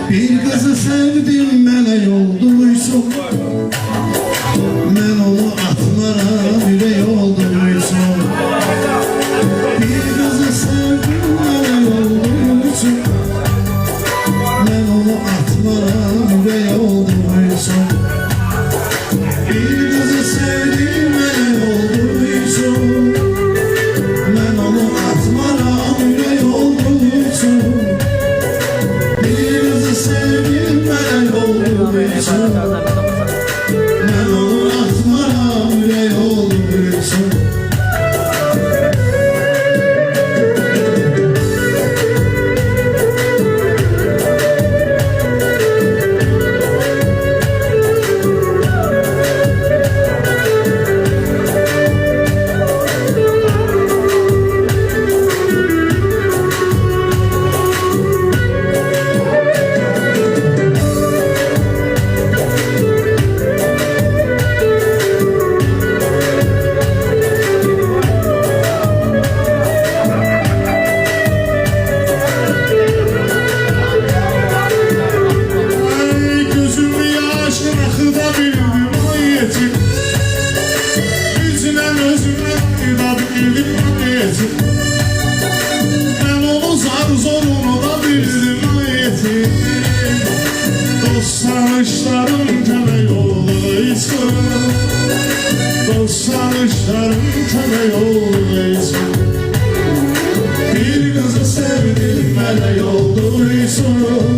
Bir kızı sevdim melek olduysun, ben onu atmara yüreği olduysun. Bir kızı sevdim melek olduysun, ben onu atmara yüreği olduysun. Bir kızı sevdim melek olduysun, ben onu atmara yüreği olduysun. Bir kızı sevdim melek olduysun, ben onu atmara yüreği olduysun. Ben onu zar zorunu da bildim ayetim. Dost sanışlarım köme yoldayısın, dost sanışlarım köme yoldayısın. Bir kızı sevdim melek olduysun,